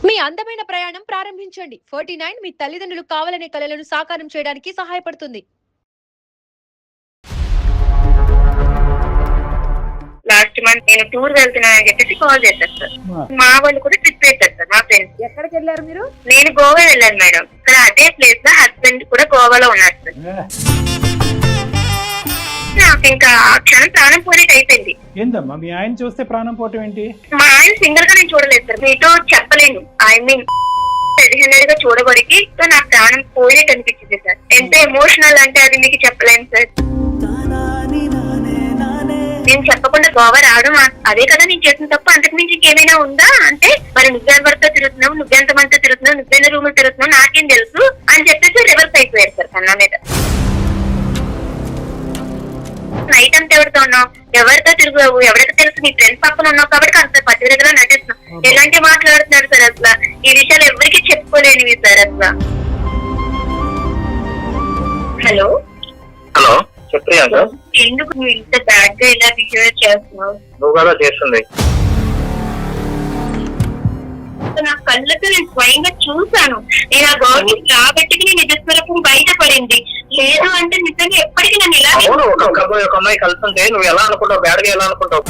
మీ అందమైన ప్రయాణం ప్రారంభించండి. 49 మీ తల్లిదండ్రులు కావాలనే కలలను సాకారం చేయడానికి సహాయపడుతుంది. లాస్ట్ మంత్ నేను టూర్ వెళ్తున్నానని చెప్పేసి కాల్ చేశారు సార్. మా వాళ్ళు కూడా ట్రిప్ వేశారు సార్. మా ఫ్రెండ్స్. ఎక్కడికి వెళ్ళారు మీరు? నేను గోవా వెళ్ళాను మేడం. ఇక్కడ అదే ప్లేస్ లో హస్బెండ్ కూడా గోవాలో ఉన్నారు సార్. నాకు ఇంకా ఆ క్షణం ప్రాణం పోయేట్ అయిపోయింది. ఏందమ్మా మీ ఆయన చూస్తే ప్రాణం పోవటం ఏంటి? మా ఆయన సింగల్ గా నేను చూడలేదు సార్. మీతో చెప్పలేను. ఐ మీన్ రెడీ గా చూడబడికి నాకు ప్రాణం పోయేట్ అనిపించింది సార్. ఎంత ఎమోషనల్ అంటే అది మీకు చెప్పలేను సార్. నేను చెప్పకుండా గోవా రావడం అదే కదా నేను చేసిన తప్ప. అంతకు మించి ఇంకేమైనా ఉందా అంటే మరి నువ్వెవరితో తిరుగుతున్నావు, నువ్వెంతమందితో తిరుగుతున్నావు, నువ్వెన్న రూములు తిరుగుతున్నావు నాకేం తెలుసు అని చెప్పేసి రివర్స్ అయిపోయారు సార్ కన్నా మీద. నైట్ అంతా ఎవరితో ఉన్నావు, ఎవరితో తిరుగుతావు, ఎవరికి తెలుసు నీ ఫ్రెండ్స్ పక్కన ఉన్నావు కాబట్టి అంత పట్టుదలగా నటిస్తున్నావు. ఎలాంటి మాట్లాడుతున్నారు సార్ అసలు. ఈ విషయాలు ఎవరికి చెప్పుకోలేనివి సార్ అసలు. హలో హలో చెప్పియాక ఎందుకు నువ్వు ఇంత బ్యాడ్ గా ఇలా బిహేవ్ చేస్తున్నావు? నువ్వు కదా చేస్తుంది. నా కళ్ళతో నేను స్వయంగా చూసాను. నేను ఆ గవర్నమెంట్ రాబట్టి నేను నిజస్వరూపం బయటపడింది. లేదు అంటే నిజంగా ఎప్పటికీ నన్ను ఇలా ఒక అమ్మాయి కలుస్తుంటే నువ్వు ఎలా అనుకుంటావు, బ్యాడ్ గా ఎలా అనుకుంటావు?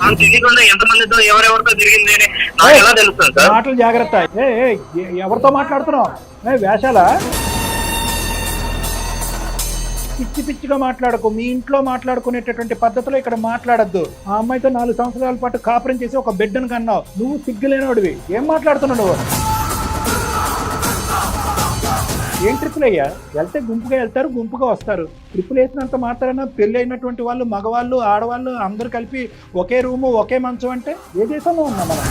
మనం తెలియకుండా ఎంతమందితో ఎవరెవరితో తిరిగింది అని నాకు ఎలా తెలుస్తుంది సార్? మాటలు జాగ్రత్త. ఎవరితో మాట్లాడుతున్నావు? వేషాలా? పిచ్చి పిచ్చిగా మాట్లాడకు. మీ ఇంట్లో మాట్లాడుకునేటటువంటి పద్ధతిలో ఇక్కడ మాట్లాడద్దు. ఆ అమ్మాయితో 4 సంవత్సరాల పాటు కాపురం చేసి ఒక బిడ్డను కన్నావు. నువ్వు సిగ్గులేనోడివి. ఏం మాట్లాడుతున్నావు నువ్వు? ఏం ట్రిప్పులు అయ్యా? వెళ్తే గుంపుగా వెళ్తారు, గుంపుగా వస్తారు. ట్రిప్పులు వేసినంత మాత్రాన పెళ్లి అయినటువంటి వాళ్ళు, మగవాళ్ళు, ఆడవాళ్ళు అందరూ కలిపి ఒకే రూము, ఒకే మంచం అంటే ఏ దేశంలో ఉన్నాం మనం?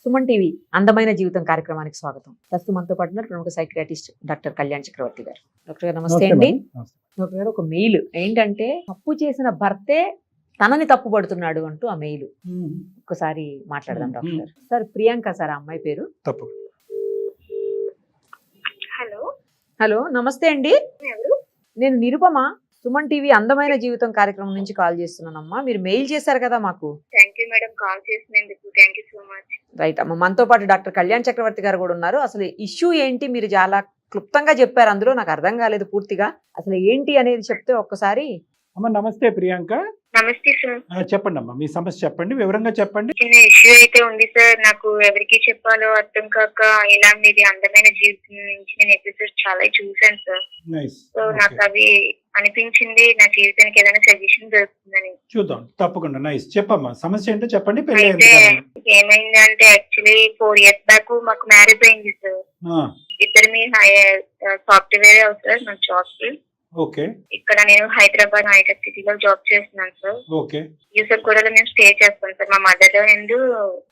సుమన్ టీవీ అందమైన జీవితం కార్యక్రమానికి స్వాగతం. ప్రస్తుతం మనతో పాటు ప్రముఖ సైకియాట్రిస్ట్ డాక్టర్ కళ్యాణ్ చక్రవర్తి గారు. డాక్టర్ గారు నమస్తే అండి. డాక్టర్ గారు ఒక మెయిల్ ఏంటంటే తప్పు చేసిన భర్తే తనని తప్పు పడుతున్నాడు అంటూ ఆ మెయిల్ ఒక్కసారి మాట్లాడదాం డాక్టర్ గారు. సార్ ప్రియాంక సార్ ఆ అమ్మాయి పేరు. తప్పు. హలో హలో నమస్తే అండి. నేను నిరుపమ, సుమన్ టీవీ అందమైన జీవితం కార్యక్రమం నుంచి కాల్ చేస్తున్నానమ్మా. మీరు మెయిల్ చేశారు కదా మాకు. థ్యాంక్ యూ మేడం కాల్ చేసినందుకు. Thank you so much. Right అమ్మ, మనతో పాటు డాక్టర్ కళ్యాణ్ చక్రవర్తి గారు కూడా ఉన్నారు. అసలు ఇష్యూ ఏంటి మీరు చాలా క్లుప్తంగా చెప్పారు. అందులో నాకు అర్థం కాలేదు పూర్తిగా. అసలు ఏంటి అనేది చెప్తే ఒక్కసారి. అమ్మ నమస్తే ప్రియాంక. నమస్తే సార్. చెప్పండి అమ్మా, మీ సమస్య చెప్పండి, వివరంగా చెప్పండి. చిన్న ఇష్యూ అయితే ఉంది సార్. నాకు ఎవరికి చెప్పాలో అర్థం కాక ఇలా మీది అందమైన జీవితం నుంచి నేను ఎపిసోడ్ చాలా చూసాను సార్. సో నాకు అవి అనిపించింది నా జీవితానికి ఏదైనా సజెషన్ దొరుకుతుందని. చూద్దాం తప్పకుండా. నైస్. చెప్పమ్మా సమస్య ఏంటో చెప్పండి. అయితే ఏమైంది అంటే యాక్చువల్లీ 4 years బ్యాక్ మాకు మ్యారేజ్ అయింది సార్. ఇద్దరు మీ సాఫ్ట్వేర్ అవుతారు నా జాబ్ కి. ఓకే. ఇక్కడ నేను హైదరాబాద్ హైటెక్ సిటీలో జాబ్ చేస్తున్నాను సార్. ఓకే. యూసఫ్గూడలో మేము స్టే చేస్తాం సార్. మా మదర్ అండ్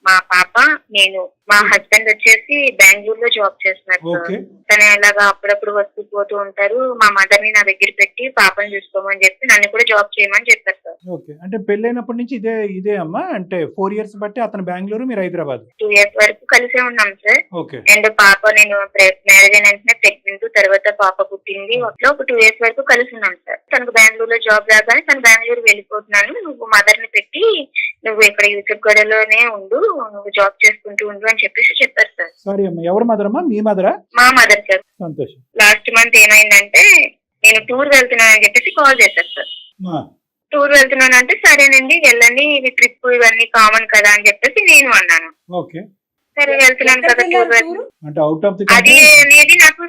మా పాప, నేను. మా హస్బెండ్ వచ్చేసి బెంగళూరులో జాబ్ చేస్తున్నారు సార్. తను అలాగా అప్పుడప్పుడు వస్తూ పోతూ ఉంటారు. మా మదర్ ని నా దగ్గర పెట్టి పాపని చూసుకోమని చెప్పి నన్ను కూడా జాబ్ చేయమని చెప్పారు సార్. ఓకే. అంటే పెళ్ళైనప్పటి నుంచి ఇదే అమ్మా? అంటే 4 years బట్టి అతను బెంగళూరు, మీరు హైదరాబాద్. 2 years వరకు కలిసే ఉన్నాం సార్. ఓకే. అండ్ పాప, నేను మ్యారేజ్ అయిన వెంటనే ప్రెగ్నెంట్, తర్వాత పాప పుట్టింది. ఒక 2 years వరకు కలిసి ఉన్నాం సార్. తనకు బెంగళూరులో జాబ్ రాగానే తను బెంగళూరు వెళ్ళిపోతున్నాను, నువ్వు మదర్ ని పెట్టి నువ్వు ఇక్కడ యూసఫ్గూడలోనే ఉండు, నువ్వు జాబ్ చేసుకుంటూ ఉండు అని చెప్పేసి చెప్పారు సార్. సారీ అమ్మా, ఎవరు మదర్ అమ్మా? మీ మదరా? మా మదర్ సార్. సంతోషం. లాస్ట్ మంత్ ఏమైందంటే నేను టూర్ వెళ్తున్నానని చెప్పేసి కాల్ చేశారు సార్. టూర్ వెళ్తున్నానంటే సరేనండి వెళ్ళండి, ఇది ట్రిప్ ఇవన్నీ కామన్ కదా అని చెప్పేసి నేను అన్నాను. ఓకే. సరే వెళ్తున్నాను కదా టూర్. అంటే అవుట్ ఆఫ్ ది అది అనేది నాకు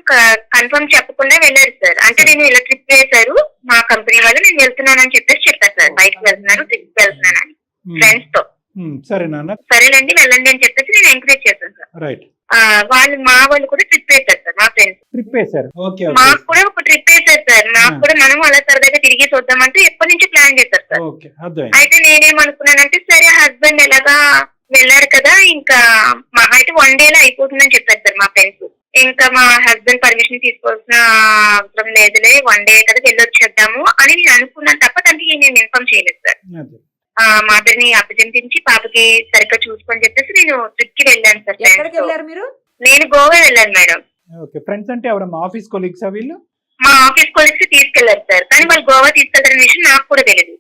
కన్ఫర్మ్ చెప్పకుండా వెళ్ళారు సార్. అంటే నేను ఇలా ట్రిప్ వేశారు మా కంపెనీ వాళ్ళు, నేను వెళ్తున్నానని చెప్పేసి చెప్పారు సార్. బైక్ వెళ్తున్నాను, ట్రిప్ వెళ్తున్నానని ఫ్రెండ్స్ తో. సరే నాన్న, సరేనండి వెళ్ళండి అని చెప్పేసి నేను ఎంకరేజ్ చేశాను సార్. రైట్. మా వాళ్ళు కూడా ట్రిప్ వేశారు సార్. మా ఫ్రెండ్స్ ట్రిప్ వేశారు. ఓకే. మాకు కూడా ఒక ట్రిప్ వేశారు సార్. నాకు కూడా మనం అలా సరదాగా తిరిగి చూద్దామంటే ఎప్పటి నుంచి ప్లాన్ చేశారు సార్. ఓకే. అర్థం. అయితే నేనేమనుకున్నానంటే సరే హస్బెండ్ ఎలాగా వెళ్ళారు కదా, ఇంకా మా అయితే 1 day లో అయిపోతుందని చెప్పారు సార్ మా ఫ్రెండ్స్. ఇంకా మా హస్బెండ్ పర్మిషన్ తీసుకోవాల్సిన అవసరం లేదులే, 1 day కదా వెళ్ళొచ్చేద్దాము అని నేను అనుకున్నాను తప్ప తనకి నేను ఇన్ఫార్మ్ చేయలేదు సార్. మదర్ ని అభ్యర్థించి పాపకి సరిగ్గా చూసుకొని చెప్పేసి నేను ట్రిప్ కి వెళ్ళాను సార్. ఎక్కడికి వెళ్ళారు మీరు? నేను గోవా వెళ్ళాను మేడం. ఓకే, ఫ్రెండ్స్ అంటే ఎవరమ్మా? ఆఫీస్ కొలీగ్సా వీళ్ళు? మా ఆఫీస్ కొలీగ్స్ తీసుకెళ్లారు సార్, కానీ వాళ్ళు గోవా తీసుకెళ్తారనే విషయం నాకు కూడా తెలియదు.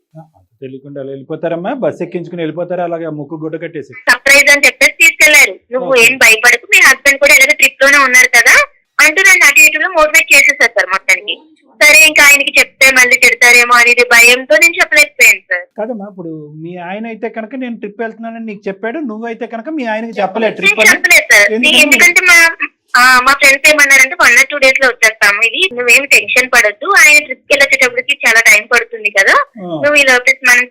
తెలియకుండా వెళ్ళిపోతారమ్మా, బస్ ఎక్కించుకుని వెళ్ళిపోతారా అలాగే ముక్కు గుడ్డ కట్టేసి? సర్ప్రైజ్ అని చెప్పేసి తీసుకెళ్లారు. నువ్వు Okay. ఏం భయపడకు, మీ హస్బెండ్ కూడా ఎలాగో ట్రిప్ లోనే ఉన్నారు కదా అంటూ నన్ను అటు ఇటులో మోటివేట్ చేసేసారు సార్ మొత్తానికి. సరే ఇంకా ఆయనకి చెప్తే మళ్ళీ తిడతారేమో అనేది భయంతో నేను చెప్పలేకపోయాను సార్. కాదమ్మా, ఇప్పుడు మీ ఆయన అయితే కనుక నేను ట్రిప్ వెళ్తున్నానని నీకు చెప్పాడు, నువ్వైతే కనుక మీ ఆయనకి చెప్పలేదు ట్రిప్ నేను అని? చెప్పలేదు సార్, ఎందుకని? ఎందుకంటే మా ఫ్రెండ్స్ ఏమన్నారంటే 1 or 2 days లో వచ్చేస్తాము, ఇది నువ్వేం టెన్షన్ పడద్దు, ఆయన ట్రిప్ కి వెళ్ళేటప్పటికి చాలా టైం పడుతుంది కదా, నువ్వు ఈ లోపల మనం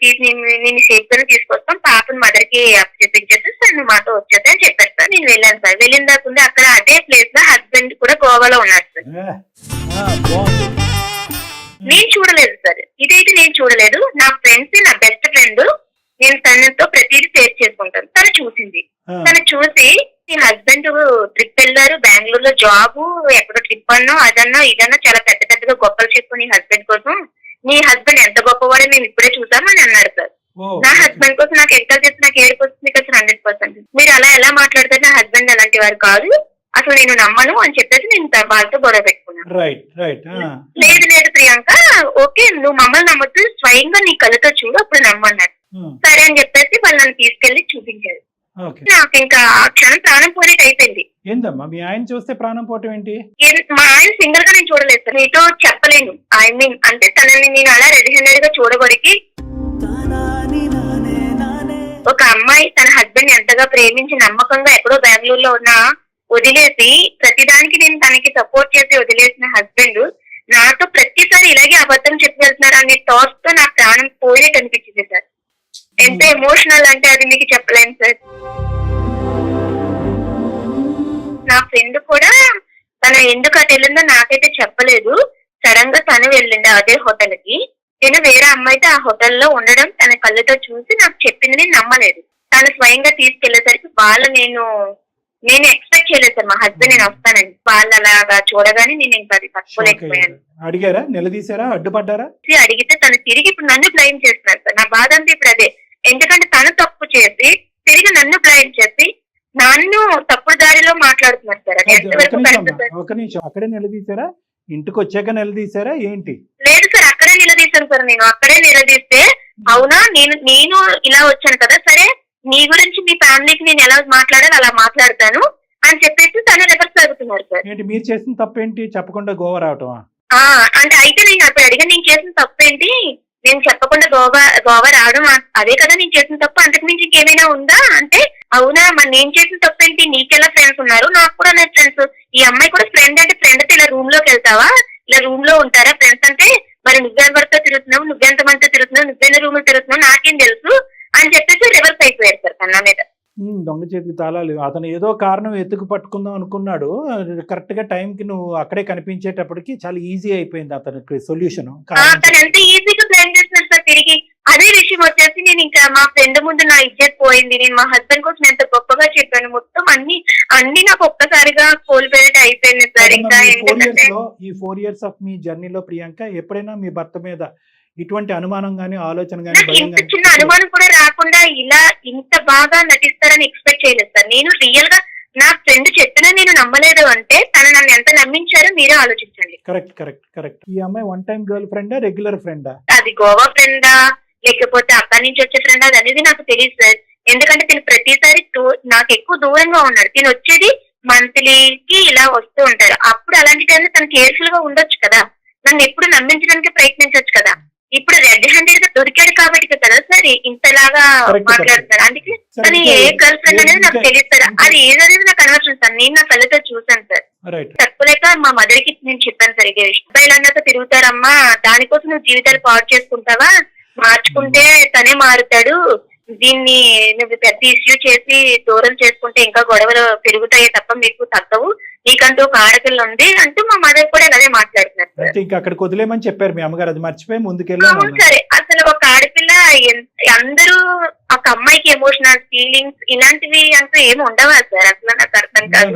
నేను సేఫ్ గానే తీసుకొస్తాం, పాపను మదర్ కి చెప్పించేసి నువ్వు మాతో వచ్చేస్తా అని చెప్పారు సార్. నేను వెళ్ళాను సార్. వెళ్ళిన దాకా అక్కడ అదే ప్లేస్ లో హస్బెండ్ కూడా గోవాలో ఉన్నారు సార్. నేను చూడలేదు సార్, ఇదైతే నేను చూడలేదు. నా ఫ్రెండ్స్, నా బెస్ట్ ఫ్రెండ్, నేను తనతో ప్రతిదీ షేర్ చేసుకుంటాను. తను చూసింది. తను చూసి నీ హస్బెండ్ ట్రిప్ వెళ్ళారు, బెంగళూరులో జాబ్, ఎక్కడో ట్రిప్ అన్నా అదన్నా ఇదన్నా చాలా పెద్ద పెద్దగా గొప్పలు చెప్పు నీ హస్బెండ్ కోసం, నీ హస్బెండ్ ఎంత గొప్పవాడో మేము ఇప్పుడే చూసామని అన్నారు సార్. నా హస్బెండ్ కోసం నాకు ఎంత చేసి నాకు ఏడుపు వస్తుంది కదా 100%. మీరు అలా ఎలా మాట్లాడతారు, నా హస్బెండ్ అలాంటి వారు కాదు, అసలు నేను నమ్మను అని చెప్పేసి నేను వాళ్ళతో గొడవ పెట్టుకున్నాను. లేదు లేదు ప్రియాంక, ఓకే నువ్వు మమ్మల్ని నమ్మొద్దు, స్వయంగా నీ కళ్ళతో చూడు అప్పుడు నమ్మన్నారు. సరే అని చెప్పేసి వాళ్ళు నన్ను తీసుకెళ్లి చూపించారు. నాకు ఇంకా ఆ క్షణం ప్రాణం పోయినట్టు అయిపోయింది. ఏందమ్మా మీ ఆయన చూస్తే ప్రాణం పోవటం ఏంటి? మా ఆయన సింగిల్ గా నేను చూడలేదు సార్, నీతో చెప్పలేను. ఐ మీన్ అంటే తనని నేను అలా రెడీ హ్యాండెడ్ గా చూడబడికి, ఒక అమ్మాయి తన హస్బెండ్ ఎంతగా ప్రేమించి నమ్మకంగా ఎక్కడో బెంగళూరులో ఉన్న వదిలేసి ప్రతిదానికి నేను తనకి సపోర్ట్ చేసి వదిలేసిన హస్బెండ్ నాతో ప్రతిసారి ఇలాగే అబద్ధం చెప్పి వెళ్తున్నారు అనే థాట్స్ తో నా ప్రాణం పోయినట్టు అనిపించింది సార్. ఎంత ఎమోషనల్ అంటే అది మీకు చెప్పలేను సార్. నా ఫ్రెండ్ కూడా తన ఎందుకు అటు వెళ్ళిందో నాకైతే చెప్పలేదు. సడన్ గా తను వెళ్ళింది అదే హోటల్ కి. నేను వేరే అమ్మాయితో ఆ హోటల్లో ఉండడం తన కళ్ళతో చూసి నాకు చెప్పింది, నేను నమ్మలేదు. తను స్వయంగా తీసుకెళ్లేసరికి నేను ఎక్స్పెక్ట్ చేయలేదు సార్ మా హస్బెండ్ నేను వస్తానని. వాళ్ళు అలాగా చూడగానే నేను ఇంకా అది తట్టుకోలేకపోయాను. అడిగారా, నిలదీశారా, అడ్డుపడ్డారా? అడిగితే తను తిరిగి ఇప్పుడు నన్ను బ్లైమ్ చేస్తున్నారు సార్. నా బాధ అంతా ఇప్పుడు అదే. ఎందుకంటే తను తప్పు చేసి తిరిగి నన్ను బ్లైమ్ చేసి నన్ను తప్పుడు దారిలో మాట్లాడుతున్నారు సార్. అది ఎంతవరకు కరెక్ట్ సార్? ఒక నిమిషం, అక్కడే నిలదీశారా, ఇంటికి వచ్చాక నిలదీశారా ఏంటి? లేదు సార్, అక్కడే నిలదీశాను సార్. నేను అక్కడే నిలదీస్తే అవునా నేను ఇలా వచ్చాను కదా, సరే నీ గురించి మీ ఫ్యామిలీకి నేను ఎలా మాట్లాడాలి అలా మాట్లాడతాను అని చెప్పేసి తను రివర్స్ అవుతున్నారు సార్. ఏంటి మీరు చేసిన తప్పేంటి, చెప్పకుండా గోవా రావటమా? అంటే అయితే నేను అప్పుడు అడిగా నేను చేసిన తప్పేంటి, నేను చెప్పకుండా గోవా రావడం అదే కదా నేను చేసిన తప్పు, అంతకు మించి ఇంకేమైనా ఉందా అంటే అవునా మరి నేను చేసిన తప్పేంటి, నీకెలా ఫ్రెండ్స్ ఉన్నారు, నాకు కూడా నా ఫ్రెండ్స్, ఈ అమ్మాయి కూడా ఫ్రెండ్ అంటే ఫ్రెండ్ అయితే ఇలా రూమ్ లోకి వెళ్తావా, ఇలా రూమ్ లో ఉంటారా ఫ్రెండ్స్ అంటే, మరి నువ్వెవరితో తిరుగుతున్నావు, నువ్వెంతమందితో తిరుగుతున్నావు, నువ్వెన్న రూమ్ లో తిరుగుతున్నావు నాకేం తెలుసు అని చెప్పేసి రివర్స్ అయిపోయారు సార్ కన్నా మీద. దొంగ చేతికి తాళాలు. అతను ఏదో కారణం ఎత్తుకు పట్టుకుందాం అనుకున్నాడు, కరెక్ట్ గా టైం కి నువ్వు అక్కడే కనిపించేటప్పటికి చాలా ఈజీ అయిపోయింది అతనికి సొల్యూషన్. తను ఎంత ఈజీగా ప్లాన్ చేస్తున్నారు సార్ తిరిగి. అదే విషయం వచ్చేసి నేను ఇంకా మా ఫ్రెండ్ ముందు నా ఇజ్జత్ పోయింది. నేను మా హస్బెండ్ కోసం ఎంత గొప్పగా చెప్పాను, మొత్తం అన్ని నాకు ఒక్కసారిగా కోల్పోయేట అయిపోయింది సార్. ఇంకా ఏంటంటే ఈ 4 years ఆఫ్ మీ జర్నీలో ప్రియాంక ఎప్పుడైనా మీ భర్త మీద ఇటువంటి అనుమానం గానీ ఆలోచన గానీ ఇంత చిన్న అనుమానం కూడా రాకుండా ఇలా ఇంత బాగా నటిస్తారని ఎక్స్పెక్ట్ చేయలేదు సార్. నేను రియల్ గా నా ఫ్రెండ్ చెప్పినా నేను నమ్మలేదు అంటే తను నన్ను ఎంత నమ్మించారో మీరే ఆలోచించండి. Correct correct correct. ఈ అమ్మాయి వన్ టైం గర్ల్ ఫ్రెండా, రెగ్యులర్ ఫ్రెండా? అది గోవా ఫ్రెండా లేకపోతే అక్కడి నుంచి వచ్చే ఫ్రెండ్ అది అనేది నాకు తెలియదు సార్. ఎందుకంటే తిను ప్రతిసారి నాకు ఎక్కువ దూరంగా ఉన్నాడు. తిను వచ్చేది మంత్లీకి ఇలా వస్తూ ఉంటారు. అప్పుడు అలాంటి టైంలో తను కేర్ఫుల్ గా ఉండొచ్చు కదా, నన్ను ఎప్పుడు నమ్మించడానికి ప్రయత్నించవచ్చు కదా. ఇప్పుడు రెడ్ హ్యాండెడ్ గా దొరికాడు కాబట్టి కదా సార్ ఇంతలాగా మాట్లాడతారు. అందుకే తను ఏ గర్ల్ ఫ్రెండ్ అనేది నాకు తెలియదు సార్. అది ఏదనేది నాకు అనవసరం సార్, నేను నా కళ్ళతో చూసాను సార్. తక్కువలేక మా మదర్ కి నేను చెప్పాను సార్ ఇదే విషయం. అబ్బాయిలు అన్నాక తిరుగుతారమ్మా, దానికోసం నువ్వు జీవితాలు పాడు చేసుకుంటావా, మార్చుకుంటే తనే మారుతాడు, దీన్ని నువ్వు పెద్ద ఇష్యూ చేసి దూరం చేసుకుంటే ఇంకా గొడవలు పెరుగుతాయి తప్ప మీకు తగ్గవు, నీకంటూ ఒక ఆడపిల్ల ఉంది అంటూ మా మదర్ కూడా అదే మాట్లాడుతున్నారు. ఇంకా అక్కడికి వదిలేమని చెప్పారు మీ అమ్మగారు, అది మర్చిపోయి ముందుకెళ్ళాము. సరే అసలు ఒక ఆడపిల్ల అందరూ ఒక అమ్మాయికి ఎమోషనల్ ఫీలింగ్స్ ఇలాంటివి అంటూ ఏమి ఉండవా సార్? అసలు నాకు అర్థం కాదు.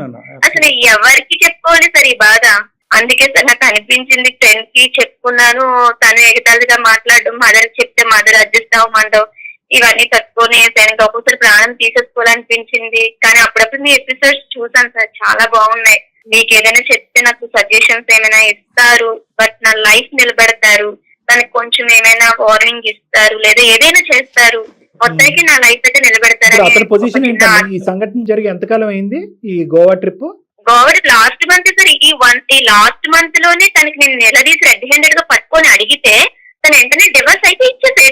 అసలు ఎవరికి చెప్పుకోవాలి సార్ ఈ బాధ? అందుకే సార్ నాకు అనిపించింది, ఫ్రెండ్ కి చెప్పుకున్నాను, తను ఎగతాళిగా మాట్లాడడం, మదర్ చెప్తే మదర్ అడ్జస్ట్ అవ్వమంటావు, ఇవన్నీ తట్టుకొని ఆయనకి ఒక్కొక్కసారి ప్రాణం తీసేసుకోవాలనిపించింది. కానీ అప్పుడప్పుడు మీ ఎపిసోడ్స్ చూసాను సార్, చాలా బాగున్నాయి. మీకు ఏదైనా చెప్తే నాకు సజెషన్స్ ఏమైనా ఇస్తారు, బట్ నా లైఫ్ నిలబెడతారు, దానికి కొంచెం ఏమైనా వార్నింగ్ ఇస్తారు, లేదా ఏదైనా చేస్తారు, మొత్తానికి నా లైఫ్ అయితే నిలబెడతారు. అతని పొజిషన్ ఏంటంటే ఈ సంఘటన జరిగి ఎంతకాలం అయింది ఈ Goa trip? Goa last month sir. ఈ లాస్ట్ మంత్ లోనే తనకి నేను నిలదీసి రెడ్ హ్యాండెడ్ గా పట్టుకొని అడిగితే తను వెంటనే డివర్స్ అయితే ఇచ్చేసే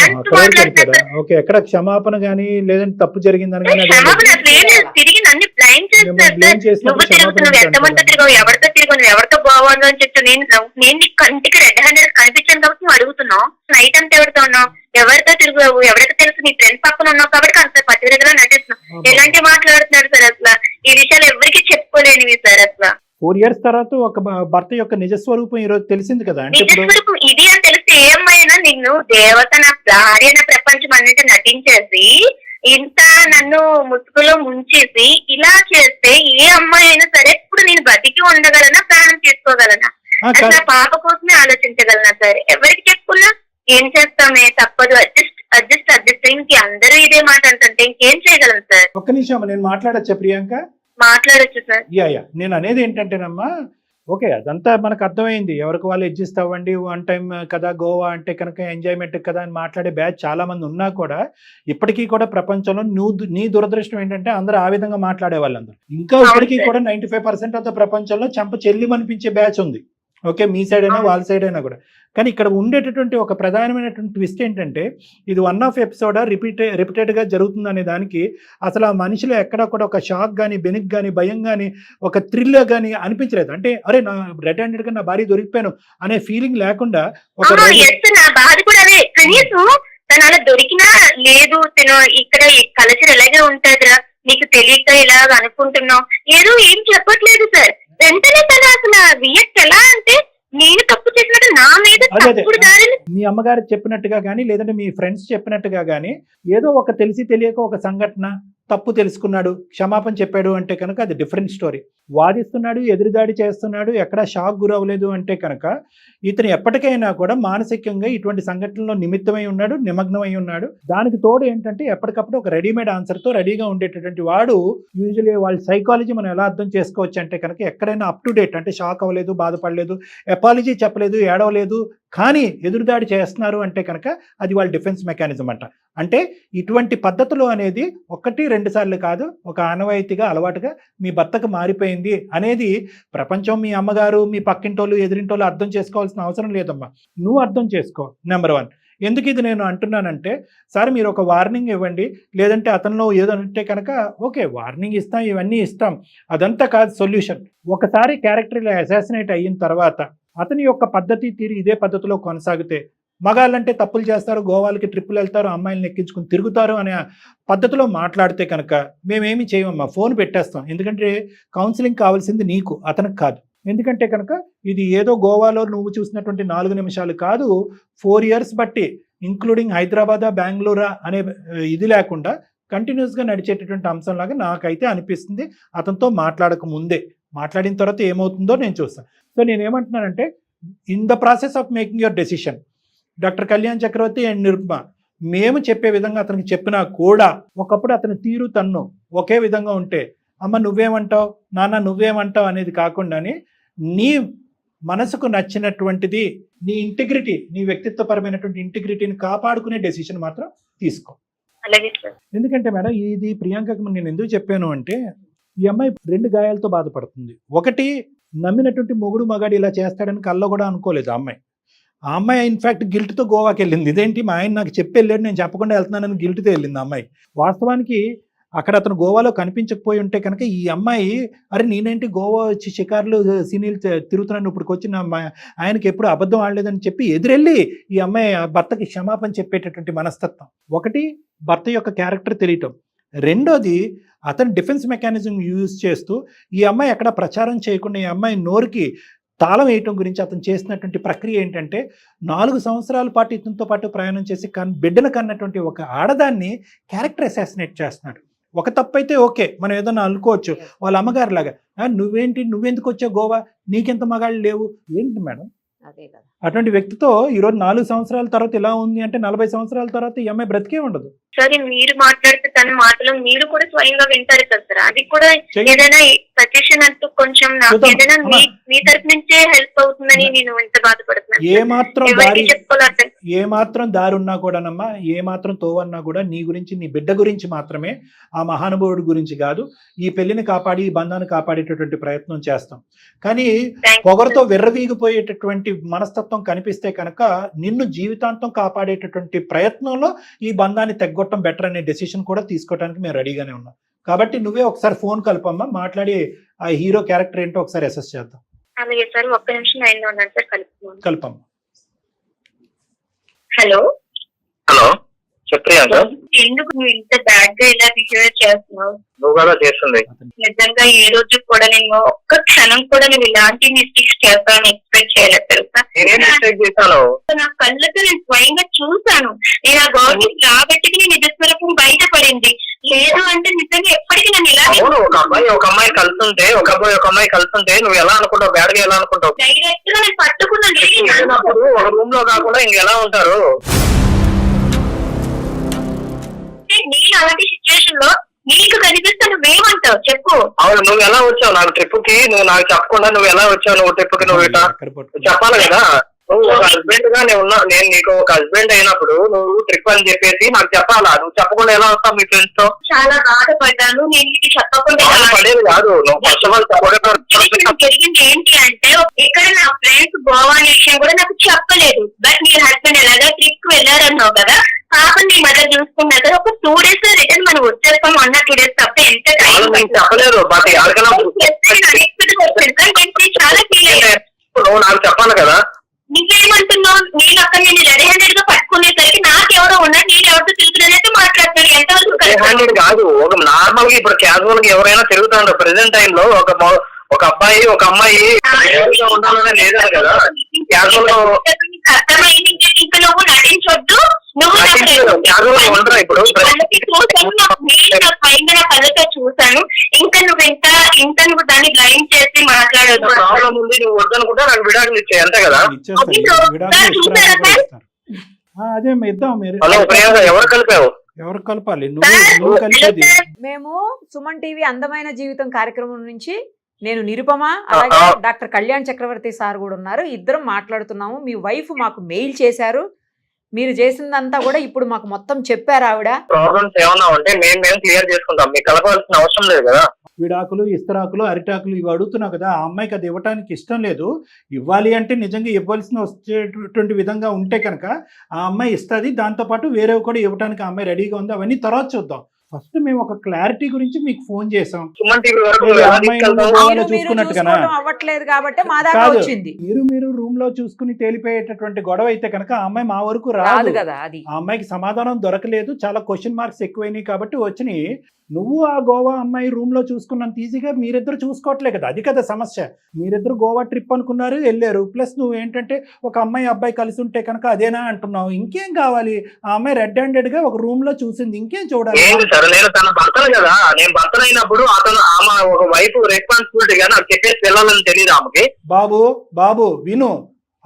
అంటూ మాట్లాడుతున్నారు. ఓకే, ఎక్కడ క్షమాపణ గానీ లేదంటే తప్పు జరిగిందని క్షమాపణ అసలు ఏం లేదు, తిరిగి నన్ను బ్లైమ్ చేస్తారు సార్. నువ్వు తిరుగుతున్నావు, ఎంతమందితో తిరిగావు, ఎవరితో తిరిగావు, నువ్వు ఎవరితో బాగుందో అని చెప్పి నేను నీ కంటికి రెడ్ హ్యాండెడ్ కనిపించాను కాబట్టి నువ్వు అడుగుతున్నావు. నైట్ అంతా ఎవరితో ఉన్నావు, ఎవరితో తిరిగావు, ఎవరికి తెలుసు, నీ ఫ్రెండ్స్ పక్కన ఉన్నావు కాబట్టి అంత పట్టుదలగా నటిస్తున్నావు. ఎలాంటి మాట్లాడుతున్నారు సార్ అసలు? ఈ విషయాలు ఎవరికి చెప్పుకోలేనివి సార్ అసలు. 4 years తర్వాత ఒక భర్త యొక్క నిజస్వరూపం ఈ రోజు తెలిసింది కదా. అంటే నిజస్వరూపం ఇది అని తెలిస్తే ఏ అమ్మాయినా నిన్ను దేవత, నా భార్య, నా ప్రపంచం అన్నిటి నటించేసి ఇంత నన్ను ముసుగులో ముంచేసి ఇలా చేస్తే ఏ అమ్మాయి అయినా సరే ఇప్పుడు నేను బతికి ఉండగలనా, ప్రాణం తీసుకోగలనా, అసలు పాప కోసమే ఆలోచించగలనా సార్? ఎవరికి చెప్పుకున్నా ఏం చేస్తామే, తప్పదు, అడ్జస్ట్ ఇంక అందరూ ఇదే మాట అంటే ఇంకేం చేయగలను సార్? ఒక్క నిమిషం నేను మాట్లాడచ్చా ప్రియాంక? మాట్లాడచ్చు సార్. యా నేను అనేది ఏంటంటేనమ్మా, ఓకే అదంతా మనకు అర్థమైంది, ఎవరికి వాళ్ళు అడ్జస్ట్ అవ్వండి, 1 time కదా గోవా అంటే కనుక ఎంజాయ్మెంట్ కదా అని మాట్లాడే బ్యాచ్ చాలా మంది ఉన్నా కూడా ఇప్పటికీ కూడా ప్రపంచంలో నీ దురదృష్టం ఏంటంటే అందరూ ఆ విధంగా మాట్లాడే వాళ్ళందరూ ఇంకా ఇప్పటికీ కూడా 95% ఆఫ్ ద ప్రపంచంలో చెంప చెల్లి అనిపించే బ్యాచ్ ఉంది. ఓకే, మీ సైడ్ అయినా వాళ్ళ సైడ్ అయినా కూడా. కానీ ఇక్కడ ఉండేటటువంటి ఒక ప్రధానమైనటువంటి ట్విస్ట్ ఏంటంటే ఇది 1 off ఎపిసోడా రిపీటెడ్గా జరుగుతుంది అనే దానికి అసలు ఆ మనిషిలో ఎక్కడ కూడా ఒక షాక్ కానీ, బెనిక్ కానీ, భయం కానీ, ఒక థ్రిల్ కానీ అనిపించలేదు. అంటే అరే నా రెడ్ హ్యాండెడ్ గా నా భార్య దొరికిపోయాను అనే ఫీలింగ్ లేకుండా ఒక నా బాధ కూడా అదే. కనీసం తను అలా దొరికినా లేదు, తను ఇక్కడ కల్చర్ ఎలాగే ఉంటుందిరా, నీకు తెలియక ఇలా అనుకుంటున్నావు, ఏదో ఏం చెప్పట్లేదు సార్. వెంటనే తను అసలు రియాక్ట్ ఎలా అంటే నేను తప్పు చేసినట్టు నా మీద తప్పుడు దారిని. మీ అమ్మగారు చెప్పినట్టుగా కానీ లేదంటే మీ ఫ్రెండ్స్ చెప్పినట్టుగా కానీ ఏదో ఒక తెలిసి తెలియక ఒక సంఘటన తప్పు తెలుసుకున్నాడు, క్షమాపణ చెప్పాడు అంటే కనుక అది డిఫరెంట్ స్టోరీ. వాదిస్తున్నాడు, ఎదురుదాడి చేస్తున్నాడు, ఎక్కడా షాక్ గురవలేదు అంటే కనుక ఇతను ఎప్పటికైనా కూడా మానసికంగా ఇటువంటి సంఘటనలో నిమిత్తమై ఉన్నాడు, నిమగ్నమై ఉన్నాడు. దానికి తోడు ఏంటంటే ఎప్పటికప్పుడు ఒక రెడీమేడ్ ఆన్సర్తో రెడీగా ఉండేటటువంటి వాడు. యూజువల్లీ వాళ్ళ సైకాలజీ మనం ఎలా అర్థం చేసుకోవచ్చు అంటే కనుక ఎక్కడైనా అప్ టు డేట్, అంటే షాక్ అవ్వలేదు, బాధపడలేదు, అపాలజీ చెప్పలేదు, ఏడవలేదు, కానీ ఎదురుదాడి చేస్తున్నారు అంటే కనుక అది వాళ్ళ డిఫెన్స్ మెకానిజం అంట. అంటే ఇటువంటి పద్ధతులు అనేది 1-2 సార్లు కాదు, ఒక ఆనవాయితీగా అలవాటుగా మీ భర్తకు మారిపోయింది అనేది ప్రపంచం, మీ అమ్మగారు, మీ పక్కింటోళ్ళు, ఎదురింటోళ్ళు అర్థం చేసుకోవాల్సిన అవసరం లేదమ్మా. నువ్వు అర్థం చేసుకో. నెంబర్ 1. ఎందుకు ఇది నేను అంటున్నానంటే సార్ మీరు ఒక వార్నింగ్ ఇవ్వండి, లేదంటే అతనిలో ఏదో అంటే కనుక ఓకే వార్నింగ్ ఇస్తాం, ఇవన్నీ ఇస్తాం, అదంతా కాదు సొల్యూషన్. ఒకసారి క్యారెక్టర్ ఇలా అసాసినేట్ అయిన తర్వాత అతని యొక్క పద్ధతి తీరు ఇదే పద్ధతిలో కొనసాగితే, మగాళ్ళంటే తప్పులు చేస్తారు, గోవాలకి ట్రిప్పులు వెళ్తారు, అమ్మాయిలను ఎక్కించుకుని తిరుగుతారు అనే పద్ధతిలో మాట్లాడితే కనుక మేమేమి చేయమమ్మా, ఫోన్ పెట్టేస్తాం. ఎందుకంటే కౌన్సిలింగ్ కావాల్సింది నీకు, అతనికి కాదు. ఎందుకంటే కనుక ఇది ఏదో గోవాలో నువ్వు చూసినటువంటి 4 నిమిషాలు కాదు, 4 years బట్టి ఇంక్లూడింగ్ హైదరాబాదా, బెంగళూరా అనే ఇది లేకుండా కంటిన్యూస్గా నడిచేటటువంటి అంశంలాగా నాకైతే అనిపిస్తుంది. అతనితో మాట్లాడక ముందే, మాట్లాడిన తర్వాత ఏమవుతుందో నేను చూస్తాను. సో నేనేమంటున్నానంటే in the process of making your decision, doctor Kalyan Chakravarthy and Nirupama మేము చెప్పే విధంగా అతనికి చెప్పినా కూడా ఒకప్పుడు అతని తీరు తన్ను ఒకే విధంగా ఉంటే అమ్మ నువ్వేమంటావు, నాన్న నువ్వేమంటావు అనేది కాకుండానే నీ మనసుకు నచ్చినటువంటిది, నీ ఇంటిగ్రిటీ, నీ వ్యక్తిత్వపరమైనటువంటి ఇంటిగ్రిటీని కాపాడుకునే డెసిషన్ మాత్రం తీసుకో. ఎందుకంటే మేడం ఇది ప్రియాంకకు నేను ఎందుకు చెప్పాను అంటే ఈ అమ్మాయి 2 గాయాలతో బాధపడుతుంది. ఒకటి, నమ్మినటువంటి మొగుడు మగాడు ఇలా చేస్తాడని కల్లో కూడా అనుకోలేదు ఆ అమ్మాయి ఇన్ఫ్యాక్ట్ గిల్ట్తో గోవాకి వెళ్ళింది. ఇదేంటి మా ఆయన నాకు చెప్పి వెళ్ళాడు, నేను చెప్పకుండా వెళ్తున్నానని గిల్ట్తో వెళ్ళింది ఆ అమ్మాయి. వాస్తవానికి అక్కడ అతను గోవాలో కనిపించకపోయి ఉంటే కనుక ఈ అమ్మాయి అరే నేనేంటి గోవా వచ్చి షికార్లు సీనీలు తిరుగుతున్నాను, ఇప్పటికి వచ్చిన ఆయనకి ఎప్పుడు అబద్ధం ఆడలేదని చెప్పి ఎదురెళ్ళి ఈ అమ్మాయి భర్తకి క్షమాపణ చెప్పేటటువంటి మనస్తత్వం. ఒకటి, భర్త యొక్క క్యారెక్టర్ తెలియటం. రెండోది, అతను డిఫెన్స్ మెకానిజం యూజ్ చేస్తూ ఈ అమ్మాయి ఎక్కడ ప్రచారం చేయకుండా ఈ అమ్మాయి నోరుకి తాళం వేయటం గురించి అతను చేసినటువంటి ప్రక్రియ ఏంటంటే 4 సంవత్సరాల పాటు ఇతనితో పాటు ప్రయాణం చేసి బిడ్డను కన్నటువంటి ఒక ఆడదాన్ని క్యారెక్టర్ అసాసినేట్ చేస్తున్నాడు. ఒక తప్పు అయితే ఓకే, మనం ఏదన్నా అనుకోవచ్చు, వాళ్ళ అమ్మగారు లాగా నువ్వెందుకు వచ్చావు గోవా, నీకెంత మగాళ్ళు లేవు. ఏంటి మేడం అదే కదా. అటువంటి వ్యక్తితో ఈరోజు 4 సంవత్సరాల తర్వాత ఇలా ఉంది అంటే 40 సంవత్సరాల తర్వాత ఈ అమ్మాయి బ్రతికే ఉండదు. సరే మీరు మాట్లాడితే తన మాటలు మీరు కూడా స్వయంగా వింటారు కదా సార్, అది కూడా చెయ్యి. ఏదైనా సజెషన్ అంటూ కొంచెం నాకు చూద్దాం. ఏదైనా అమ్మా. మీ తరపు నుంచే హెల్ప్ అవుతుందని నేను ఇంత బాధపడుతున్నాను. ఏ మాత్రం ఎవరికి దారి చెప్పుకోవాలి అర్థం. ఏ మాత్రం దారి ఉన్నా కూడానమ్మా, ఏ మాత్రం తోవన్నా కూడా నీ గురించి, నీ బిడ్డ గురించి మాత్రమే, ఆ మహానుభావుడి గురించి కాదు. ఈ పెళ్లిని కాపాడి, ఈ బంధాన్ని కాపాడేటటువంటి ప్రయత్నం చేస్తాం. కానీ Thank you, పొగరుతో sir. విర్రవీగిపోయేటటువంటి మనస్తత్వం కనిపిస్తే కనుక నిన్ను జీవితాంతం కాపాడేటటువంటి ప్రయత్నంలో ఈ బంధాన్ని తెగ్గొట్టడం బెటర్ అనే డెసిషన్ కూడా తీసుకోవడానికి మేము రెడీగానే ఉన్నాం. కాబట్టి నువ్వే ఒకసారి ఫోన్ కలపమ్మా, మాట్లాడి ఆ హీరో క్యారెక్టర్ ఏంటో ఒకసారి అసెస్ చేద్దాం. అలాగే సార్, ఒక్క నిమిషం లైన్ లో ఉన్నాను సార్, కలుపుతున్నాను. కలపమ్మా. హలో, హలో చెప్పియంక ఎందుకు నువ్వు ఇంత బ్యాడ్ గా ఇలా బిహేవ్ చేస్తున్నావు? నువ్వు కదా చేస్తుంది. నిజంగా ఏ రోజు కూడా నేను ఒక్క క్షణం కూడా నువ్వు ఇలాంటి మిస్టేక్స్ చేస్తానని ఎక్స్పెక్ట్ చేయలేదు తెలుసా. నేనేం మిస్టేక్ చేశాను? నా కళ్ళతో నేను స్వయంగా చూశాను. నేను ఆ గవర్నమెంట్ రాబట్టి నీ నిజస్వరూపం బయటపడింది. లేదు అంటే నిజంగా ఎప్పటికీ నన్ను ఇలా అవును, ఒక అమ్మాయి కలుస్తుంటే, ఒక అమ్మాయి కలుస్తుంటే నువ్వు ఎలా అనుకుంటావు? బ్యాడ్ గా ఎలా అనుకుంటావు? డైరెక్ట్ గా నేను పట్టుకున్నాను. వెళ్ళినప్పుడు ఒక రూమ్ లో కాకుండా ఇంకెలా ఉంటారు? నేను అలాంటి సిచ్యువేషన్ లో నీకు కనిపిస్తే నువ్వేమంటావు చెప్పు. అవును, నువ్వు ఎలా వచ్చావు నాకు ట్రిప్ కి? నువ్వు నాకు చెప్పకుండా నువ్వు ఎలా వచ్చావు? నువ్వు ట్రిప్ కి నువ్వు ఇట్లా ఎక్కడ పట్టుకో. చెప్పాలి కదా. నువ్వు ఒక హస్బెండ్ గా నేను నీకు ఒక హస్బెండ్ అయినప్పుడు నువ్వు ట్రిప్ అని చెప్పేసి నాకు చెప్పాలా? నువ్వు చెప్పకుండా ఎలా వస్తావు మీ ఫ్రెండ్స్ తో? చాలా బాధపడ్డాను. నేను నీకు చెప్పకుండా పడేది కాదు. నువ్వు ఫస్ట్ ఆఫ్ ఆల్ జరిగింది ఏంటి అంటే, ఇక్కడ నా ఫ్రెండ్స్ గోవా అనే విషయం కూడా నాకు చెప్పలేదు. బట్ మీ హస్బెండ్ ఎలాగా ట్రిప్ కి వెళ్ళారన్నావు కదా, పాపం నీ మదర్ చూసుకున్నా కదా. ఒక 2 days లో రిటర్న్ మనం వచ్చేస్తాం అన్న 2 days తప్ప ఎంత టైం చెప్పలేదు. బట్ ఎవరికైనా అన్ఎక్స్పెక్టెడ్ వచ్చాను. కానీ నేను చాలా ఫీల్ అయ్యాను. నువ్వు నాకు చెప్పాలి కదా. నువ్వేమంటున్నావు? నేను అక్కడ నేను రెడీ హ్యాండెడ్ గా పట్టుకునేసరికి నాకెవరో ఉన్నారు, నేను ఎవరితో తిరుగుతున్నట్టు మాట్లాడుతున్నాను. ఎంతవరకు హ్యాండెడ్ కాదు, ఒక నార్మల్ గా ఇప్పుడు క్యాజువల్ గా ఎవరైనా తిరుగుతాడు. ప్రెసెంట్ టైం లో ఒక అబ్బాయి ఒక అమ్మాయి ఉండాలనే లేదని కదా. క్యాజువల్ గా అర్థమైంది. ఇంకా నువ్వు నటించొద్దు. నువ్వు క్యాజువల్ గా ఉండరా ఇప్పుడు? నా కళ్ళతో చూసాను. ఇంకా నువ్వు ఇంకా నువ్వు దాన్ని బ్లైండ్ చేసి మాట్లాడదు. ప్రాబ్లం ఉంది, నువ్వు వద్దనుకుంటే నాకు విడాకులు ఇచ్చే అంతే కదా. ఇచ్చేస్తారు. విడాకులు ఇస్తారు కూడా ఇస్తారు. అదే ఇద్దాం. మీరు హలో ప్రియాంక, ఎవరు కలిపావు? ఎవరు కలపాలి? నువ్వు కలిపేది. మేము సుమన్ టీవీ అందమైన జీవితం కార్యక్రమం నుంచి నేను నిరుపమ, అలాగే డాక్టర్ కళ్యాణ్ చక్రవర్తి సార్ కూడా ఉన్నారు. ఇద్దరం మాట్లాడుతున్నాము. మీ వైఫ్ మాకు మెయిల్ చేశారు. మీరు చేసిందంతా కూడా ఇప్పుడు మాకు మొత్తం చెప్పారు ఆవిడ. ప్రాబ్లమ్స్ ఏమన్నా ఉంటే మేము క్లియర్ చేసుకుంటాం. మీకు కలపాల్సిన అవసరం లేదు కదా. విడాకులు, ఇస్తరాకులు, అరిటాకులు ఇవి అడుగుతున్నావు కదా. ఆ అమ్మాయికి అది ఇవ్వడానికి ఇష్టం లేదు. ఇవ్వాలి అంటే నిజంగా ఇవ్వాల్సిన వచ్చేటువంటి విధంగా ఉంటే కనుక ఆ అమ్మాయి ఇస్తుంది. దాంతోపాటు వేరేవి కూడా ఇవ్వడానికి ఆ అమ్మాయి రెడీగా ఉంది. అవన్నీ తర్వాత చూద్దాం. ఫస్ట్ మేము ఒక క్లారిటీ గురించి మీకు ఫోన్ చేసాం. సుమన్ టీవీ వరకు మీరు ఎలా అమ్మాయిని తీసుకెళ్తావు? రూమ్ లో చూసుకున్నట్టుగానా? చూసుకోవడం అవ్వట్లేదు కాబట్టి మా దాకా కాదు. వచ్చింది. మీరు రూమ్ లో చూసుకుని తేలిపోయేటటువంటి గొడవ అయితే కనుక ఆ అమ్మాయి మా వరకు రాదు రాదు కదా. అది ఆ అమ్మాయికి సమాధానం దొరకలేదు. చాలా క్వశ్చన్ మార్క్స్ ఎక్కువైనాయి కాబట్టి వచ్చినాయి. నువ్వు ఆ గోవా అమ్మాయి రూమ్ లో చూసుకున్నంత ఈజీగా మీరిద్దరు చూసుకోవట్లే కదా. అది కదా సమస్య. మీరిద్దరు గోవా ట్రిప్ అనుకున్నారు, వెళ్ళారు. ప్లస్ నువ్వు ఏంటంటే ఒక అమ్మాయి అబ్బాయి కలిసి ఉంటే కనుక అదేనా అంటున్నావు. ఇంకేం కావాలి? ఆ అమ్మాయి రెడ్ హ్యాండెడ్ గా ఒక రూమ్ లో చూసింది. ఇంకేం చూడాలి? ఏంటి సార్, నేను తన భర్తను కదా. నేను భర్తను అయినప్పుడు ఆమె ఒక వైఫ్ రెస్పాన్సిబిలిటీగా నాకు చెప్పేసి వెళ్ళాలని తెలియదు ఆమెకి. బాబు విను.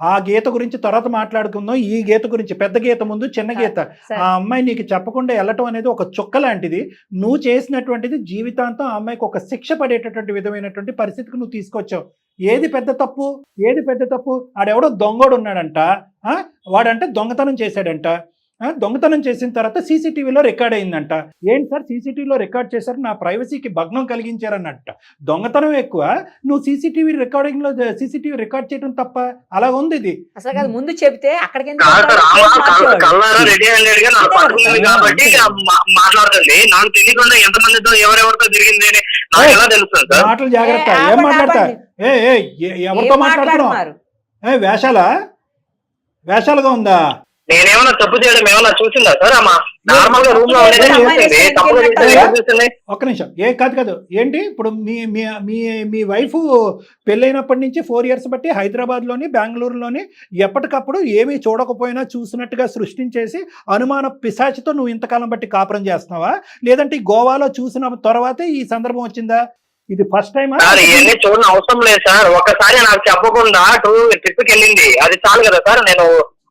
ఆ గీత గురించి తర్వాత మాట్లాడుకుందాం. ఈ గీత గురించి, పెద్ద గీత ముందు చిన్న గీత. సరే. ఆ అమ్మాయి నీకు చెప్పకుండా వెళ్ళటం అనేది ఒక చుక్క లాంటిది. నువ్వు చేసినటువంటిది జీవితాంతం ఆ అమ్మాయికి ఒక శిక్ష పడేటటువంటి విధమైనటువంటి పరిస్థితికి నువ్వు తీసుకొచ్చావు. ఏది పెద్ద తప్పు? ఆడెవడో దొంగోడు ఉన్నాడంట. వాడంటే దొంగతనం చేశాడంట. దొంగతనం చేసిన తర్వాత సీసీటీవీలో రికార్డ్ అయిందంట. ఏంటి సార్ సీసీటీవీలో రికార్డ్ చేశారు, నా ప్రైవసీకి భగ్నం కలిగించారన్నట్ట. దొంగతనం ఎక్కువ, నువ్వు సీసీటీవీ రికార్డ్ చేయడం తప్ప? అలా ఉంది ఇది. అసలు కాదు, ముందు చెప్తే అక్కడికి ఎందుకు కాదు సార్, ఆమె మార్చేవాడు? కల్లారా రెడీ హ్యాండెడ్ గా నాకు పట్టుకుంది కాబట్టి మాట్లాడుతుంది. నాకు తెలియకుండా ఎంతమందితో ఎవరెవరితో తిరిగింది అని నాకు ఎలా తెలుస్తుంది సార్? మాటలు జాగ్రత్త. ఏం ఆపండి, మాట్లాడతా? ఆపండి. ఎవరితో ఏం మాట్లాడుతున్నావు? మాట్లాడుతున్నారు? వేషాలుగా ఉందా? నేనేమన్నా తప్పు చేయడం ఏమన్నా చూసిందా సార్? ఆమె నార్మల్ గా రూమ్ లో ఉండేది చూసింది. తప్పుగా చూసింది. ఒక్క నిమిషం. కాదు ఏంటి ఇప్పుడు మీ వైఫ్ పెళ్ళైనప్పటి నుంచి 4 years బట్టి హైదరాబాద్లోని, బెంగళూరులోని ఎప్పటికప్పుడు ఏమీ చూడకపోయినా చూసినట్టుగా సృష్టించేసి అనుమాన పిశాచితో నువ్వు ఇంతకాలం బట్టి కాపురం చేస్తున్నావా? లేదంటే గోవాలో చూసిన తర్వాతే ఈ సందర్భం వచ్చిందా? ఇది ఫస్ట్ టైం సార్ ఇవన్నీ చూడని అవసరం లేదు సార్. ఒక్కసారి నాకు చెప్పకుండా ట్రిప్ కి వెళ్ళింది, అది చాలు కదా సార్. నేను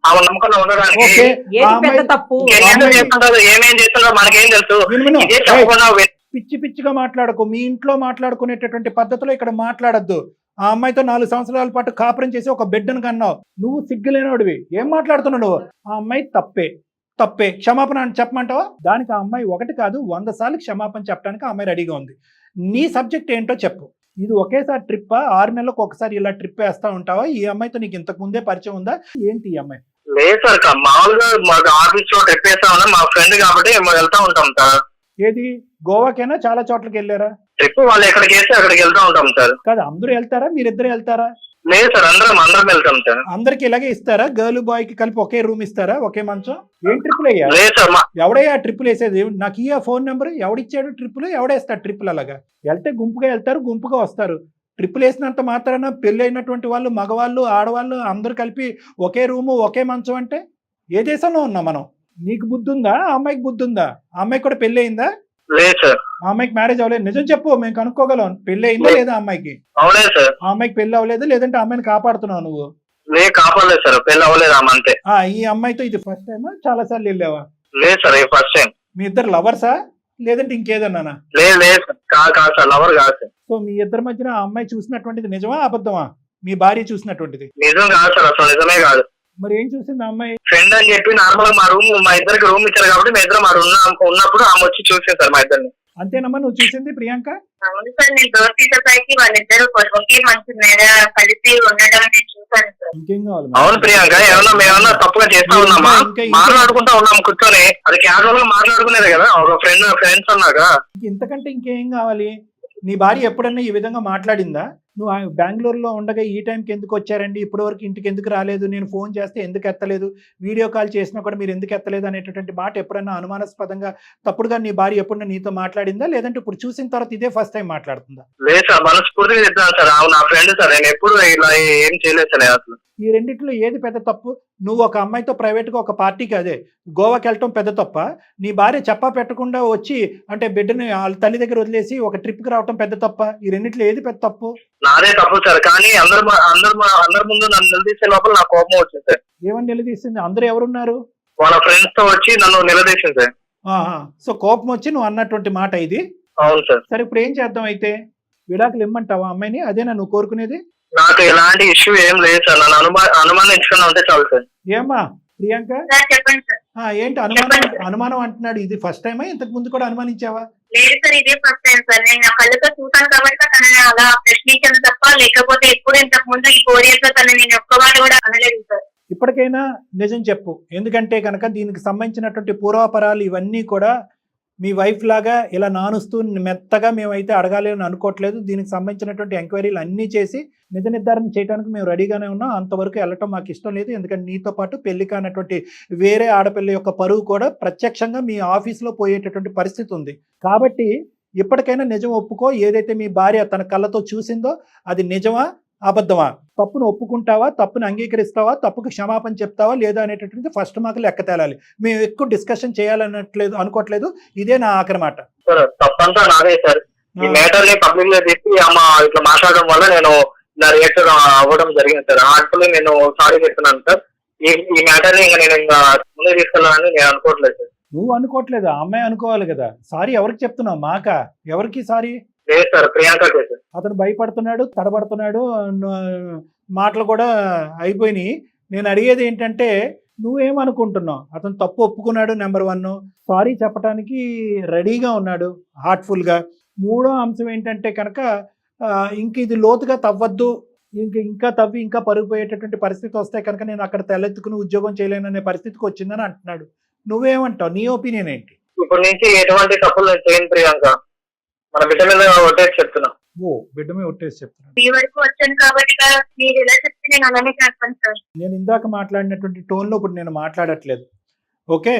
ఆమె నమ్మకంలో ఉండడానికి ఓకే ఏది పెద్ద తప్పు? ఎన్నెన్నో చేస్తుంటారు, ఏమేం చేస్తుంటారో మనకేం తెలుసు. ఇదే చెప్పకుండా పిచ్చి పిచ్చిగా మాట్లాడకు. మీ ఇంట్లో మాట్లాడుకునేటటువంటి పద్ధతిలో ఇక్కడ మాట్లాడద్దు. ఆ అమ్మాయితో 4 సంవత్సరాల పాటు కాపురం చేసి ఒక బిడ్డను కన్నావు. నువ్వు సిగ్గులేనోడివి. ఏం మాట్లాడుతున్నావు నువ్వు? ఆ అమ్మాయి తప్పే క్షమాపణ అని చెప్పమంటావా? దానికి ఆ అమ్మాయి 1 కాదు 100 సార్లు క్షమాపణ చెప్పడానికి ఆ అమ్మాయి రెడీగా ఉంది. నీ సబ్జెక్ట్ ఏంటో చెప్పు. ఇది ఒకేసారి ట్రిప్పా? 6 నెలలకు ఒకసారి ఇలా ట్రిప్ వేస్తా ఉంటావా? ఈ అమ్మాయితో నీకు ఇంతకు ముందే పరిచయం ఉందా ఏంటి ఈ అమ్మాయి? లేదు సార్, మామూలుగా మాకు ఆఫీస్ లో ట్రిప్ వేస్తా ఉన్నా, మా ఫ్రెండ్ కాబట్టి వెళ్తా ఉంటాం సార్. ఏది గోవాకైనా చాలా చోట్లకి వెళ్ళారా? ట్రిప్ వాళ్ళు ఎక్కడికి వేస్తే అక్కడికి వెళ్తా ఉంటాం సార్. కాదు అందరూ వెళ్తారా? మీరిద్దరు వెళ్తారా? లేదు సార్, అందరం వెళ్తాం సార్. అందరికి ఇలాగే ఇస్తారా? గర్ల్ బాయ్ కి కలిపి ఒకే రూమ్ ఇస్తారా? ఒకే మంచం? ఏం ట్రిప్పులు అయ్యా? లేదు సార్, ఎవడయ్యా ట్రిప్పులు వేసేది? నాకు ఈ ఫోన్ నెంబర్ ఎవడిచ్చాడు? ట్రిప్పులు ఎవడేస్తాడు? ట్రిప్పులు అలాగా వెళ్తే గుంపుగా వెళ్తారు, గుంపుగా వస్తారు. ట్రిప్పులు వేసినంత మాత్రాన పెళ్లి అయినటువంటి వాళ్ళు, మగవాళ్ళు, ఆడవాళ్ళు అందరూ కలిపి ఒకే రూము ఒకే మంచం అంటే ఏ దేశంలో ఉన్నాం మనం? నీకు బుద్ధి ఉందా? ఆ అమ్మాయికి బుద్ధి ఉందా? ఆ అమ్మాయికి కూడా పెళ్లి అయిందా? లేదు సార్. ఆ అమ్మాయికి మ్యారేజ్ అవ్వలేదు. నిజం చెప్పు, మేము కనుక్కోగలం. పెళ్లి అయిందా లేదా ఆ అమ్మాయికి? అవలేదు సార్. ఆ అమ్మాయికి పెళ్లి అవ్వలేదు, లేదంటే ఆ అమ్మాయిని కాపాడుతున్నావు నువ్వు? లేదు, కాపాడలేదు సార్, పెళ్లి అవ్వలేదు ఆమె అంతే. ఈ అమ్మాయితో ఇది ఫస్ట్ టైమా? చాలా సార్లు వెళ్ళావా? లేదు సార్, ఇది ఫస్ట్ టైం. మీ ఇద్దరు లవర్సా లేదంటే ఇంకేదన్నానా? లేదు సార్, కాదు సార్, లవర్ కాదు సార్. సో మీ ఇద్దరి మధ్యన ఆ అమ్మాయి చూసినటువంటిది నిజమా అబద్ధమా? మీ భార్య చూసినటువంటిది నిజం కాదు సార్, అసలు నిజమే కాదు. మరి ఏం చూసింది ఆ అమ్మాయి? ఫ్రెండ్ అని చెప్పి నార్మల్ గా మా ఇద్దరికి రూమ్ ఇచ్చారు కాబట్టి మా ఇద్దరు ఉన్నప్పుడు ఆమె వచ్చి చూసింది సార్ మా ఇద్దరిని. అంతేనమ్మా నువ్వు చూసింది ప్రియాంక? అవును సార్, నేను డోర్ తీసేసరికి వాళ్ళిద్దరు ఒకే మంచి మీద కలిసి ఉండడం నేను చూసాను సార్. ఇంకేం కావాలి? అవును ప్రియాంక, మేమన్నా తప్పుగా చేస్తా ఉన్నామా? మాట్లాడుకుంటా ఉన్నాం కూర్చొని, అది క్యాజువల్ గా మాట్లాడుకునేది కదా, ఒక ఫ్రెండ్స్ అన్నాక. ఇంతకంటే ఇంకేం కావాలి? నీ భార్య ఎప్పుడన్నా ఈ విధంగా మాట్లాడిందా? నువ్వు బెంగళూరులో ఉండగా ఈ టైంకి ఎందుకు వచ్చారండి, ఇప్పటి వరకు ఇంటికి ఎందుకు రాలేదు, నేను ఫోన్ చేస్తే ఎందుకు ఎత్తలేదు, వీడియో కాల్ చేసినా కూడా మీరు ఎందుకు ఎత్తలేదు అనేటటువంటి మాట ఎప్పుడన్నా అనుమానాస్పదంగా తప్పుడుగా నీ భార్య ఎప్పుడన్నా నీతో మాట్లాడిందా? లేదంటే ఇప్పుడు చూసిన తర్వాత ఇదే ఫస్ట్ టైం మాట్లాడుతుందా? లేదు సార్, మనస్ఫూర్తిగా చెప్తాను సార్, నా ఫ్రెండ్ సార్, నేను ఎప్పుడు ఇలా ఏం చేయలేదు సార్ అసలు. ఈ రెండిట్లో ఏది పెద్ద తప్పు? నువ్వు ఒక అమ్మాయితో ప్రైవేట్గా ఒక పార్టీకి అదే గోవాకి వెళ్ళటం పెద్ద తప్ప, నీ భార్య చెప్పా పెట్టకుండా వచ్చి అంటే బిడ్డని వాళ్ళ తల్లి దగ్గర వదిలేసి ఒక ట్రిప్కి రావటం పెద్ద తప్ప? ఈ రెండిట్లో ఏది పెద్ద తప్పు? నాదే తప్పు సార్, కానీ అందరి ముందు నన్ను నిలదీసే లోపల నాకు కోపం వచ్చింది సార్. ఏమని నిలదీసింది? అందరూ ఎవరున్నారు? వాళ్ళ ఫ్రెండ్స్ తో వచ్చి నన్ను నిలదీసింది సార్. సో కోపం వచ్చి నువ్వు అన్నటువంటి మాట ఇది? అవును సార్. సరే ఇప్పుడు ఏం చేద్దాం అయితే? విడాకులు ఇమ్మంటావా అమ్మాయిని? అదేనా నువ్వు కోరుకునేది? నాకు ఎలాంటి ఇష్యూ ఏం లేదు సార్, నన్ను అనుమానించుకున్నా ఉంటే చాలు సార్. ఏమ్మా ప్రియాంక? సార్ చెప్పండి సార్. ఏంటి అనుమానం అంటున్నాడు? ఇది ఫస్ట్ టైమా? ఇంతకు ముందు కూడా అనుమానించావా? లేదు సార్, ఇదే ఫస్ట్ టైం సార్. నేను నా కళ్ళతో చూసాను కాబట్టి తనని అలా ప్రశ్నించాను తప్ప, లేకపోతే ఎప్పుడు ఇంతకు ముందు ఈ 4 years లో తనని నేను ఒక్కవాడు కూడా అనలేదు సార్. ఇప్పటికైనా నిజం చెప్పు. ఎందుకంటే కనుక దీనికి సంబంధించినటువంటి పూర్వాపరాలు ఇవన్నీ కూడా మీ వైఫ్ లాగా ఇలా నానుస్తూ మెత్తగా మేమైతే అడగాలి అని అనుకోవట్లేదు. దీనికి సంబంధించినటువంటి ఎంక్వైరీలు అన్నీ చేసి నిజ నిర్ధారణ చేయడానికి మేము రెడీగానే ఉన్నాం. అంతవరకు వెళ్ళటం మాకు ఇష్టం లేదు. ఎందుకంటే నీతో పాటు పెళ్లి కానటువంటి వేరే ఆడపిల్ల యొక్క పరువు కూడా ప్రత్యక్షంగా మీ ఆఫీస్లో పోయేటటువంటి పరిస్థితి ఉంది. కాబట్టి ఇప్పటికైనా నిజం ఒప్పుకో. ఏదైతే మీ భార్య తన కళ్ళతో చూసిందో అది నిజమా అబద్ధమా? తప్పును ఒప్పుకుంటావా? తప్పును అంగీకరిస్తావా? తప్పుకు క్షమాపణ చెప్తావా లేదా అనేటటువంటి ఫస్ట్ మాకు లెక్క తేలాలి. మేము ఎక్కువ డిస్కషన్ చేయాలన్నట్లేదు అనుకోవట్లేదు. ఇదే నా ఆఖరి మాట. తప్పంతా నాదే సార్. ఈ మ్యాటర్ ని పబ్లిక్ గా చెప్పి అమ్మ ఇట్లా మాట్లాడడం వల్ల నేను నా రియాక్టర్ అవ్వడం జరిగింది సార్. హార్ట్ఫుల్లీ నేను సారీ చెప్తున్నాను సార్. ఈ మ్యాటర్ ని నేను ఇంకా ముందుకు తీసుకెళ్ళాలని నేను అనుకోవట్లేదు సార్. నువ్వు అనుకోవట్లేదు, ఆ అమ్మాయి అనుకోవాలి కదా. సారీ ఎవరికి చెప్తున్నావు? మాకా? ఎవరికి సారీ? లేదు సార్, ప్రియాంకకే సార్. అతను భయపడుతున్నాడు, తడబడుతున్నాడు, మాటలు కూడా అయిపోయినాయి. నేను అడిగేది ఏంటంటే నువ్వేమనుకుంటున్నావు? అతను తప్పు ఒప్పుకున్నాడు, నెంబర్ 1. సారీ చెప్పడానికి రెడీగా ఉన్నాడు హార్ట్ఫుల్గా. 3వ అంశం ఏంటంటే కనుక ఇంక ఇది లోతుగా తవ్వద్దు, ఇంకా తవ్వి ఇంకా పరుగుపోయేటటువంటి పరిస్థితి వస్తే కనుక నేను అక్కడ తెల్లెత్తుకుని ఉద్యోగం చేయలేననే పరిస్థితికి వచ్చిందని అంటున్నాడు. నువ్వేమంటావు? నీ ఒపీనియన్ ఏంటి? ఇప్పటి నుంచి ఎటువంటి తప్పులు నేను చేయను ప్రియాంక, మన బిడ్డ మీద ఒట్టేసి చెప్తున్నా. బిడ్డ మీద ఒట్టేసి చెప్తున్నాను. మీ వరకు వచ్చాను కాబట్టి మీరు ఎలా చెప్తే నేను అలానే చేస్తాను సార్. నేను ఇందాక మాట్లాడినటువంటి టోన్లో ఇప్పుడు నేను మాట్లాడట్లేదు. ఓకే,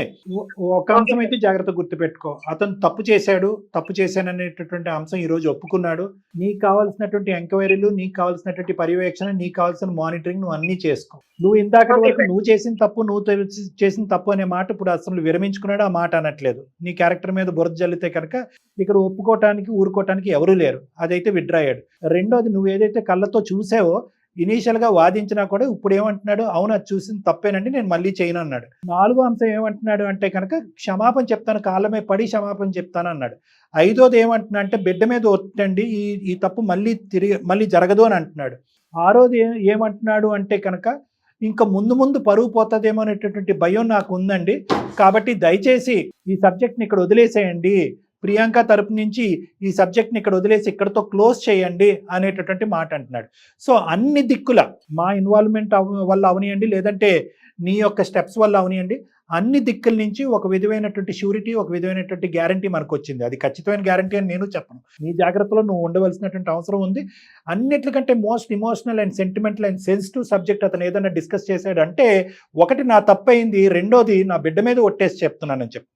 ఒక అంశం అయితే జాగ్రత్త గుర్తుపెట్టుకో. అతను తప్పు చేశాననేటటువంటి అంశం ఈ రోజు ఒప్పుకున్నాడు. నీకు కావాల్సినటువంటి ఎంక్వైరీలు, నీకు కావాల్సినటువంటి పర్యవేక్షణ, నీకు కావాల్సిన మానిటరింగ్ నువ్వు అన్ని చేసుకో. నువ్వు ఇందాక వరకు నువ్వు చేసిన తప్పు అనే మాట ఇప్పుడు అసలు విరమించుకున్నాడు, ఆ మాట అనట్లేదు. నీ క్యారెక్టర్ మీద బురద జల్లితే కనుక ఇక్కడ ఒప్పుకోవటానికి ఊరుకోవటానికి ఎవరూ లేరు. అదైతే విత్డ్రా అయ్యాడు. రెండోది, నువ్వు ఏదైతే కళ్ళతో చూసావో ఇనీషియల్ గా వాదించినా కూడా ఇప్పుడు ఏమంటున్నాడు, అవును అది చూసింది తప్పేనండి, నేను మళ్ళీ చేయను అన్నాడు. నాలుగో అంశం ఏమంటున్నాడు అంటే కనుక క్షమాపణ చెప్తాను, కాళ్ళమే పడి క్షమాపణ చెప్తాను అన్నాడు. ఐదోది ఏమంటున్నా అంటే బిడ్డ మీద ఒత్తండి, ఈ తప్పు మళ్ళీ జరగదు అని అంటున్నాడు. ఆరోది ఏమంటున్నాడు అంటే కనుక ఇంకా ముందు పరువు పోతుందేమో అనేటటువంటి భయం నాకు ఉందండి, కాబట్టి దయచేసి ఈ సబ్జెక్ట్ని ఇక్కడ వదిలేసేయండి, ప్రియాంక తరపు నుంచి ఈ సబ్జెక్ట్ని ఇక్కడ వదిలేసి ఇక్కడతో క్లోజ్ చేయండి అనేటటువంటి మాట అంటున్నాడు. సో అన్ని దిక్కుల మా ఇన్వాల్వ్మెంట్ వల్ల అవనియండి, లేదంటే నీ యొక్క స్టెప్స్ వల్ల అవనియండి, అన్ని దిక్కుల నుంచి ఒక విధమైనటువంటి షూరిటీ, ఒక విధమైనటువంటి గ్యారంటీ మనకు వచ్చింది. అది ఖచ్చితమైన గ్యారంటీ అని నేను చెప్పను. నీ జాగ్రత్తలో నువ్వు ఉండవలసినటువంటి అవసరం ఉంది. అన్నిటికంటే most emotional and sentimental and sensitive subject అతను ఏదైనా డిస్కస్ చేశాడంటే, ఒకటి నా తప్పైంది, రెండోది నా బిడ్డ మీద ఒట్టేసి చెప్తున్నానని చెప్పి.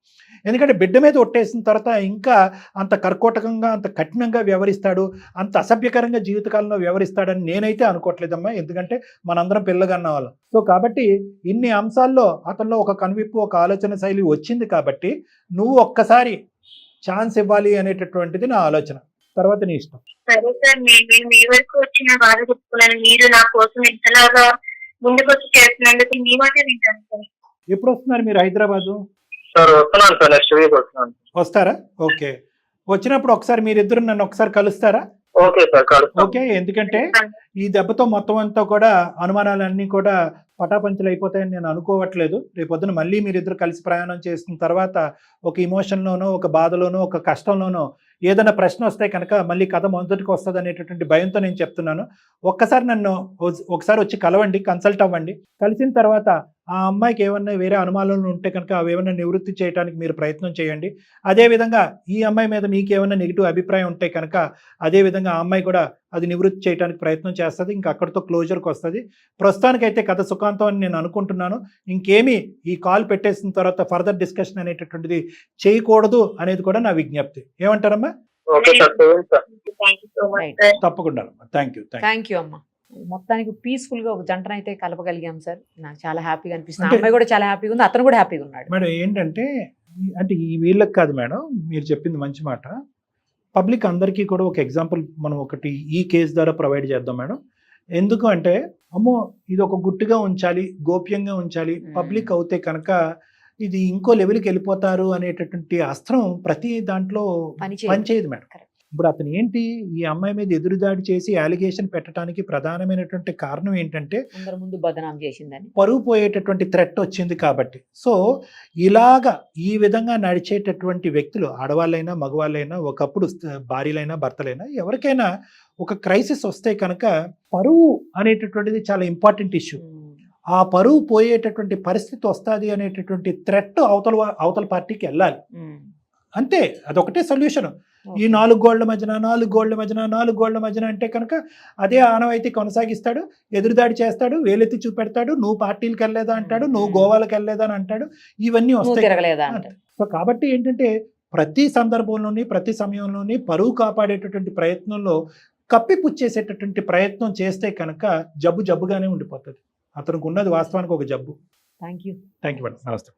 ఎందుకంటే బిడ్డ మీద ఒట్టేసిన తర్వాత ఇంకా అంత కర్కోటకంగా, అంత కఠినంగా వ్యవహరిస్తాడు, అంత అసభ్యకరంగా జీవితకాలంలో వ్యవహరిస్తాడని నేనైతే అనుకోవట్లేదమ్మా. ఎందుకంటే మనందరం పిల్లగన్న వాళ్ళం. సో కాబట్టి ఇన్ని అంశాల్లో అతనిలో ఒక కనువిప్పు, ఒక ఆలోచన శైలి వచ్చింది. కాబట్టి నువ్వు ఒక్కసారి ఛాన్స్ ఇవ్వాలి అనేటటువంటిది నా ఆలోచన. తర్వాత నీ ఇష్టం. సరే సార్, నేను మీ వరకు వచ్చిన బాధ చెప్పుకున్నాను. మీరు నా కోసం ఇంతలాగా ముందుకు వచ్చి చేస్తున్నందుకు మీ మాట వింటాను సార్. ఎప్పుడు వస్తున్నారు మీరు హైదరాబాదు? సార్ వస్తున్నాను సార్, నెక్స్ట్ వీక్ వస్తున్నాను. వస్తారా? ఓకే, వచ్చినప్పుడు ఒకసారి మీరిద్దరు నన్ను ఒకసారి కలుస్తారా? Okay sir, okay. ఎందుకంటే ఈ దెబ్బతో మొత్తం అంతా కూడా అనుమానాలన్నీ కూడా పటాపంచలు అయిపోతాయని నేను అనుకోవట్లేదు. రేపొద్దున మళ్ళీ మీరిద్దరు కలిసి ప్రయాణం చేసిన తర్వాత ఒక ఇమోషన్లోనో, ఒక బాధలోనో, ఒక కష్టంలోనో ఏదైనా ప్రశ్న వస్తే కనుక మళ్ళీ కథ మొదటికి వస్తుంది అనేటటువంటి భయంతో నేను చెప్తున్నాను. ఒక్కసారి నన్ను ఒకసారి వచ్చి కలవండి, కన్సల్ట్ అవ్వండి. కలిసిన తర్వాత ఆ అమ్మాయికి ఏమన్నా వేరే అనుమానాలు ఉంటే కనుక అవి ఏమైనా నివృత్తి చేయడానికి మీరు ప్రయత్నం చేయండి. అదేవిధంగా ఈ అమ్మాయి మీద మీకు ఏమైనా నెగిటివ్ అభిప్రాయం ఉంటే కనుక అదేవిధంగా ఆ అమ్మాయి కూడా అది నివృత్తి చేయడానికి ప్రయత్నం చేస్తుంది. ఇంకా అక్కడితో క్లోజర్కి వస్తుంది. ప్రస్తుతానికైతే కథ సుఖాంతం అని నేను అనుకుంటున్నాను. ఇంకేమీ ఈ కాల్ పెట్టేసిన తర్వాత ఫర్దర్ డిస్కషన్ అనేటటువంటిది చేయకూడదు అనేది కూడా నా విజ్ఞప్తి. ఏమంటారమ్మా? తప్పకుండా. థ్యాంక్ యూ అమ్మా. మొత్తానికి పీస్ఫుల్ గా ఒక జంటనైతే కలపగలిగాం సార్. నాకు చాలా హ్యాపీగా అనిపిస్తుంది. అమ్మాయి కూడా చాలా హ్యాపీగా ఉంది, అతను కూడా హ్యాపీగా ఉన్నాడు. మేడం ఏంటంటే అంటే ఈ వీళ్ళకి కాదు మేడం, మీరు చెప్పింది మంచి మాట. పబ్లిక్ అందరికీ కూడా ఒక ఎగ్జాంపుల్ మనం ఒకటి ఈ కేసు ద్వారా ప్రొవైడ్ చేద్దాం మేడం. ఎందుకు అంటే అమ్మో ఇది ఒక గుట్టుగా ఉంచాలి, గోప్యంగా ఉంచాలి, పబ్లిక్ అవుతే కనుక ఇది ఇంకో లెవెల్కి వెళ్ళిపోతారు అనేటటువంటి అస్త్రం ప్రతి దాంట్లో పనిచేయదు మేడం. ఇప్పుడు అతను ఏంటి ఈ అమ్మాయి మీద ఎదురుదాడి చేసి అలిగేషన్ పెట్టడానికి ప్రధానమైనటువంటి కారణం ఏంటంటే ముందు బదనాం చేసిందని, పరువు పోయేటటువంటి థ్రెట్ వచ్చింది కాబట్టి. సో ఇలాగా ఈ విధంగా నడిచేటటువంటి వ్యక్తులు ఆడవాళ్ళైనా మగవాళ్ళైనా, ఒకప్పుడు భార్యలైనా భర్తలైనా, ఎవరికైనా ఒక క్రైసిస్ వస్తే కనుక పరువు అనేటటువంటిది చాలా ఇంపార్టెంట్ ఇష్యూ. ఆ పరువు పోయేటటువంటి పరిస్థితి వస్తుంది అనేటటువంటి థ్రెట్ అవతల పార్టీకి వెళ్ళాలి. అంతే, అదొకటే సొల్యూషన్. ఈ 4 గోళ్ల మధ్యన అంటే కనుక అదే ఆనవాయితీ కొనసాగిస్తాడు, ఎదురుదాడి చేస్తాడు, వేలెత్తి చూపెడతాడు, నువ్వు పార్టీలకు వెళ్ళలేదా అంటాడు, నువ్వు గోవాలకు వెళ్ళలేదా అని అంటాడు, ఇవన్నీ వస్తాయి. సో కాబట్టి ఏంటంటే ప్రతి సందర్భంలోని ప్రతి సమయంలోని పరువు కాపాడేటటువంటి ప్రయత్నంలో కప్పిపుచ్చేసేటటువంటి ప్రయత్నం చేస్తే కనుక జబ్బుగానే ఉండిపోతుంది. అతనికి ఉన్నది వాస్తవానికి ఒక జబ్బు. Thank you madam. నమస్తే.